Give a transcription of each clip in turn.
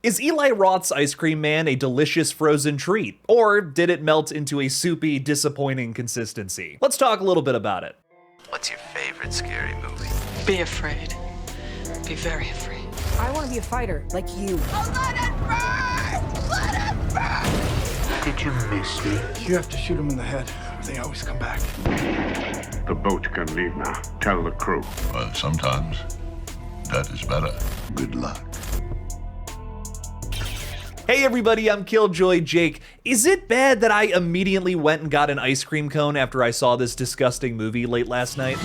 Is Eli Roth's Ice Cream Man a delicious frozen treat, or did it melt into a soupy, disappointing consistency? Let's talk a little bit about it. What's your favorite scary movie? Be afraid. Be very afraid. I want to be a fighter, like you. Oh, let it burn! Let it burn! Did you miss me? You have to shoot them in the head. They always come back. The boat can leave now. Tell the crew. But sometimes that is better. Good luck. Hey everybody, I'm KillJoy Jake. Is it bad that I immediately went and got an ice cream cone after I saw this disgusting movie late last night?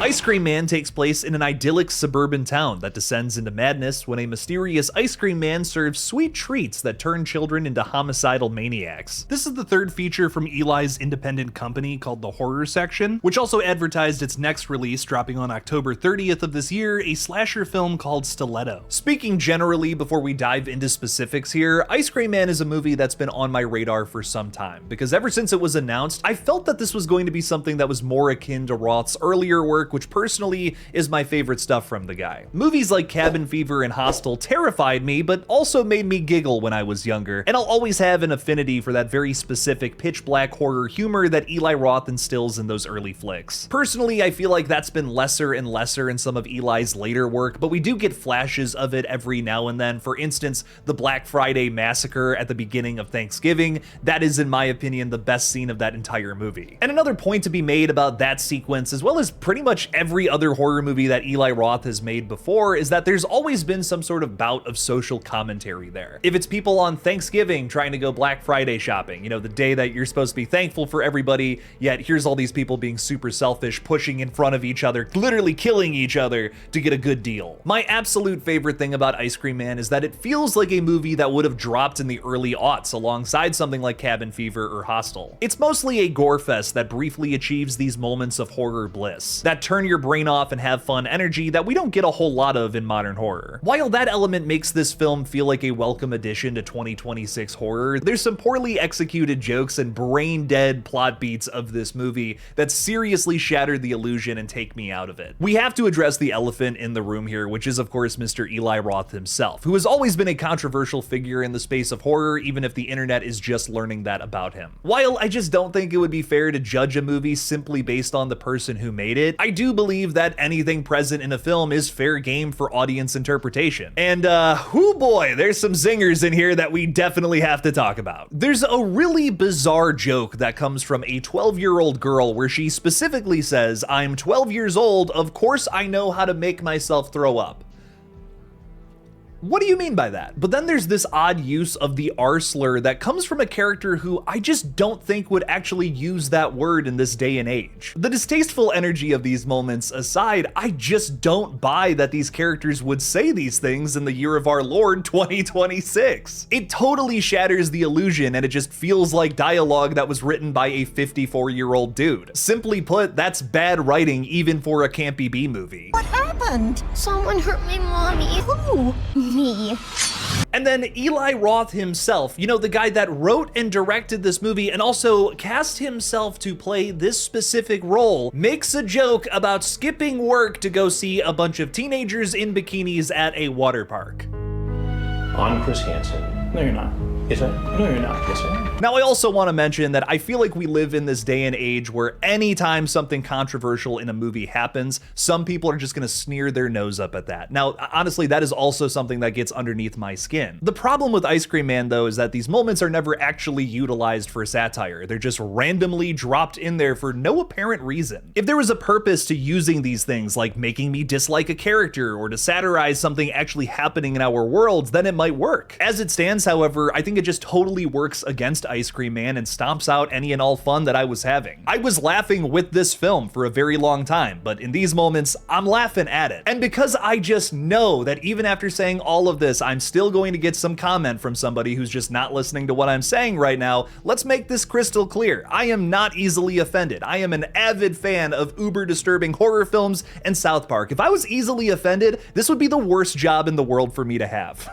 Ice Cream Man takes place in an idyllic suburban town that descends into madness when a mysterious ice cream man serves sweet treats that turn children into homicidal maniacs. This is the third feature from Eli's independent company called The Horror Section, which also advertised its next release dropping on October 30th of this year, a slasher film called Stiletto. Speaking generally before we dive into specifics here, Ice Cream Man is a movie that's been on my radar for some time, because ever since it was announced, I felt that this was going to be something that was more akin to Roth's earlier work, which personally is my favorite stuff from the guy. Movies like Cabin Fever and Hostel terrified me, but also made me giggle when I was younger, and I'll always have an affinity for that very specific pitch black horror humor that Eli Roth instills in those early flicks. Personally, I feel like that's been lesser and lesser in some of Eli's later work, but we do get flashes of it every now and then. For instance, the Black Friday massacre at the beginning of Thanksgiving, that is in my opinion the best scene of that entire movie. And another point to be made about that sequence, as well as pretty much every other horror movie that Eli Roth has made before, is that there's always been some sort of bout of social commentary there. If it's people on Thanksgiving trying to go Black Friday shopping, you know, the day that you're supposed to be thankful for everybody, yet here's all these people being super selfish, pushing in front of each other, literally killing each other to get a good deal. My absolute favorite thing about Ice Cream Man is that it feels like a movie that would have dropped in the early aughts alongside something like Cabin Fever or Hostel. It's mostly a gore fest that briefly achieves these moments of horror bliss, that turn your brain off and have fun energy that we don't get a whole lot of in modern horror. While that element makes this film feel like a welcome addition to 2026 horror, there's some poorly executed jokes and brain-dead plot beats of this movie that seriously shatter the illusion and take me out of it. We have to address the elephant in the room here, which is of course Mr. Eli Roth himself, who has always been a controversial figure in the space of horror, even if the internet is just learning that about him. While I just don't think it would be fair to judge a movie simply based on the person who made it, I do believe that anything present in a film is fair game for audience interpretation. And whoo boy, there's some zingers in here that we definitely have to talk about. There's a really bizarre joke that comes from a 12-year-old girl where she specifically says, "I'm 12 years old, of course I know how to make myself throw up." What do you mean by that? But then there's this odd use of the R slur that comes from a character who I just don't think would actually use that word in this day and age. The distasteful energy of these moments aside, I just don't buy that these characters would say these things in the year of our Lord 2026. It totally shatters the illusion and it just feels like dialogue that was written by a 54-year-old dude. Simply put, that's bad writing even for a campy B movie. What happened? Someone hurt my mommy. Who? Me. And then Eli Roth himself, you know, the guy that wrote and directed this movie and also cast himself to play this specific role, makes a joke about skipping work to go see a bunch of teenagers in bikinis at a water park. I'm Chris Hansen. No, you're not. Is it? No, you're not. Yes, I am. Now, I also want to mention that I feel like we live in this day and age where anytime something controversial in a movie happens, some people are just going to sneer their nose up at that. Now, honestly, that is also something that gets underneath my skin. The problem with Ice Cream Man, though, is that these moments are never actually utilized for satire. They're just randomly dropped in there for no apparent reason. If there was a purpose to using these things, like making me dislike a character or to satirize something actually happening in our worlds, then it might work. As it stands, however, I think it just totally works against Ice Cream Man and stomps out any and all fun that I was having. I was laughing with this film for a very long time, but in these moments, I'm laughing at it. And because I just know that even after saying all of this, I'm still going to get some comment from somebody who's just not listening to what I'm saying right now, let's make this crystal clear. I am not easily offended. I am an avid fan of uber disturbing horror films and South Park. If I was easily offended, this would be the worst job in the world for me to have.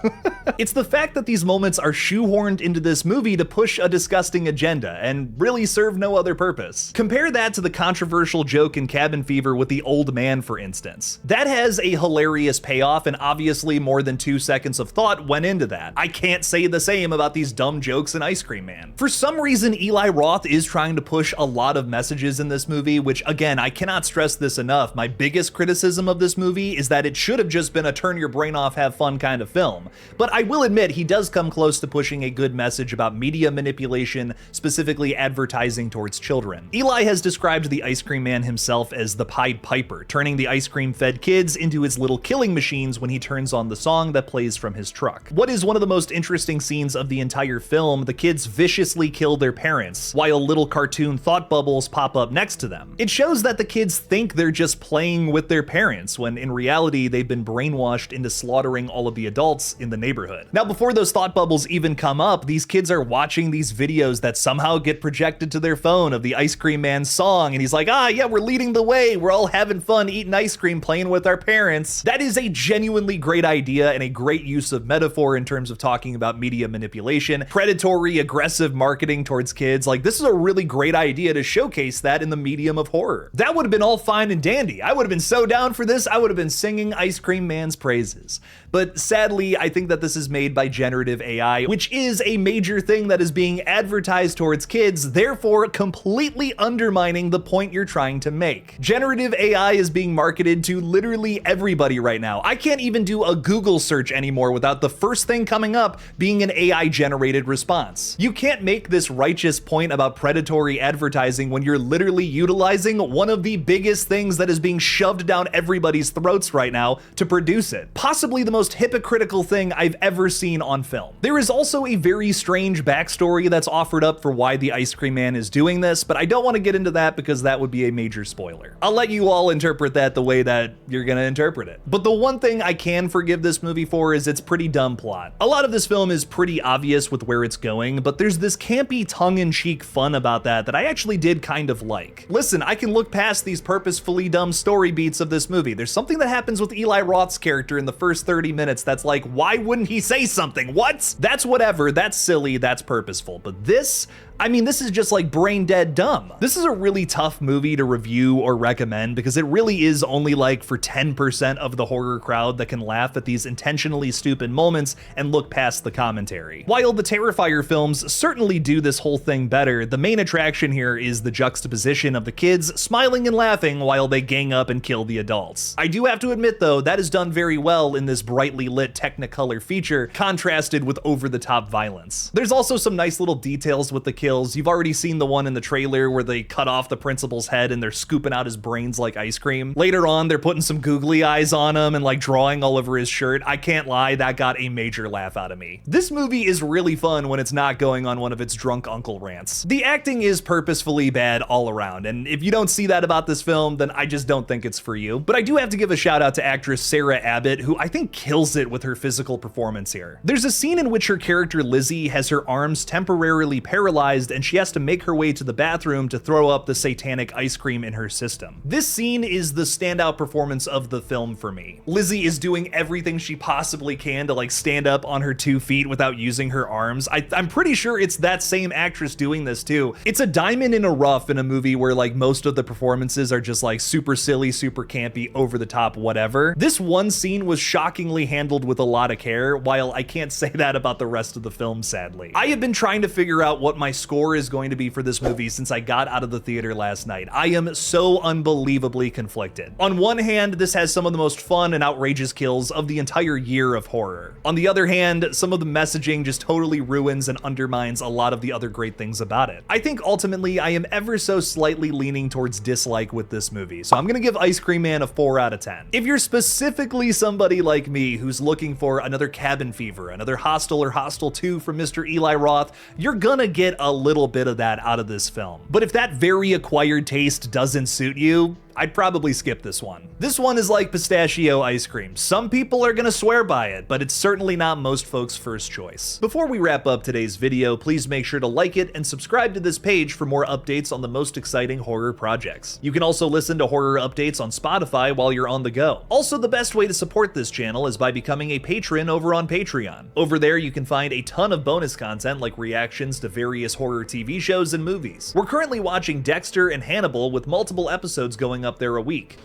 It's the fact that these moments are shoehorned into this movie to push a disgusting agenda and really serve no other purpose. Compare that to the controversial joke in Cabin Fever with the old man, for instance. That has a hilarious payoff, and obviously more than 2 seconds of thought went into that. I can't say the same about these dumb jokes in Ice Cream Man. For some reason, Eli Roth is trying to push a lot of messages in this movie, which again, I cannot stress this enough. My biggest criticism of this movie is that it should have just been a turn your brain off, have fun kind of film. But I will admit, he does come close to pushing a good message about media manipulation, specifically advertising towards children. Eli has described the Ice Cream Man himself as the Pied Piper, turning the ice cream fed kids into his little killing machines when he turns on the song that plays from his truck. What is one of the most interesting scenes of the entire film, the kids viciously kill their parents, while little cartoon thought bubbles pop up next to them. It shows that the kids think they're just playing with their parents, when in reality they've been brainwashed into slaughtering all of the adults in the neighborhood. Now, before those thought bubbles even come up, these kids are watching these videos that somehow get projected to their phone of the Ice Cream Man song, and he's like, yeah, we're leading the way, we're all having fun eating ice cream, playing with our parents. That is a genuinely great idea and a great use of metaphor in terms of talking about media manipulation, predatory, aggressive marketing towards kids. Like, this is a really great idea to showcase that in the medium of horror. That would have been all fine and dandy. I would have been so down for this. I would have been singing Ice Cream Man's praises. But sadly, I think that this is made by generative AI, which is a major thing that is being advertised towards kids, therefore completely undermining the point you're trying to make. Generative AI is being marketed to literally everybody right now. I can't even do a Google search anymore without the first thing coming up being an AI-generated response. You can't make this righteous point about predatory advertising when you're literally utilizing one of the biggest things that is being shoved down everybody's throats right now to produce it. Possibly the most hypocritical thing I've ever seen on film. There is also a very strange backstory that's offered up for why the Ice Cream Man is doing this, but I don't want to get into that because that would be a major spoiler. I'll let you all interpret that the way that you're gonna interpret it. But the one thing I can forgive this movie for is its pretty dumb plot. A lot of this film is pretty obvious with where it's going, but there's this campy tongue-in-cheek fun about that I actually did kind of like. Listen, I can look past these purposefully dumb story beats of this movie. There's something that happens with Eli Roth's character in the first 30 minutes that's like, why wouldn't he say something? What? That's whatever, that's silly, that's purposeful. But this, I mean, this is just like brain dead dumb. This is a really tough movie to review or recommend because it really is only like for 10% of the horror crowd that can laugh at these intentionally stupid moments and look past the commentary. While the Terrifier films certainly do this whole thing better, the main attraction here is the juxtaposition of the kids smiling and laughing while they gang up and kill the adults. I do have to admit though, that is done very well in this brightly lit Technicolor feature, contrasted with over-the-top violence. There's also some nice little details with the kills. You've already seen the one in the trailer where they cut off the principal's head and they're scooping out his brains like ice cream. Later on, they're putting some googly eyes on him and like drawing all over his shirt. I can't lie, that got a major laugh out of me. This movie is really fun when it's not going on one of its drunk uncle rants. The acting is purposefully bad all around, and if you don't see that about this film, then I just don't think it's for you. But I do have to give a shout out to actress Sarah Abbott, who I think kills it with her physical performance here. There's a scene in which her character Lizzie has her arms temporarily paralyzed and she has to make her way to the bathroom to throw up the satanic ice cream in her system. This scene is the standout performance of the film for me. Lizzie is doing everything she possibly can to like stand up on her 2 feet without using her arms. I'm pretty sure it's that same actress doing this too. It's a diamond in a rough in a movie where like most of the performances are just like super silly, super campy, over the top, whatever. This one scene was shockingly handled with a lot of care, while I can't say that about the rest of the film, sadly. I have been trying to figure out what my score is going to be for this movie since I got out of the theater last night. I am so unbelievably conflicted. On one hand, this has some of the most fun and outrageous kills of the entire year of horror. On the other hand, some of the messaging just totally ruins and undermines a lot of the other great things about it. I think ultimately I am ever so slightly leaning towards dislike with this movie, so I'm gonna give Ice Cream Man a 4 out of 10. If you're specifically somebody like me who's looking for another Cabin Fever, another Hostel or Hostel 2 from Mr. Eli Roth, you're gonna get a little bit of that out of this film. But if that very acquired taste doesn't suit you, I'd probably skip this one. This one is like pistachio ice cream. Some people are gonna swear by it, but it's certainly not most folks' first choice. Before we wrap up today's video, please make sure to like it and subscribe to this page for more updates on the most exciting horror projects. You can also listen to horror updates on Spotify while you're on the go. Also, the best way to support this channel is by becoming a patron over on Patreon. Over there, you can find a ton of bonus content like reactions to various horror TV shows and movies. We're currently watching Dexter and Hannibal with multiple episodes going up there a week.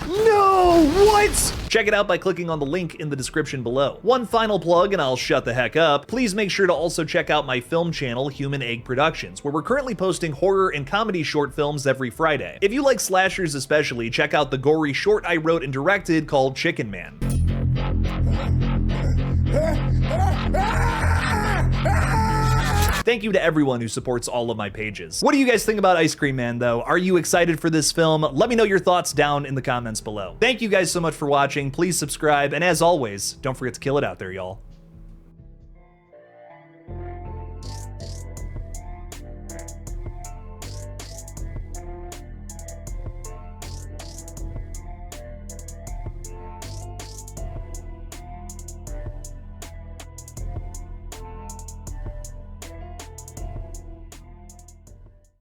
No, what? Check it out by clicking on the link in the description below. One final plug and I'll shut the heck up. Please make sure to also check out my film channel, Human Egg Productions, where we're currently posting horror and comedy short films every Friday. If you like slashers especially, check out the gory short I wrote and directed called Chicken Man. Thank you to everyone who supports all of my pages. What do you guys think about Ice Cream Man though? Are you excited for this film? Let me know your thoughts down in the comments below. Thank you guys so much for watching. Please subscribe, and as always, don't forget to kill it out there, y'all.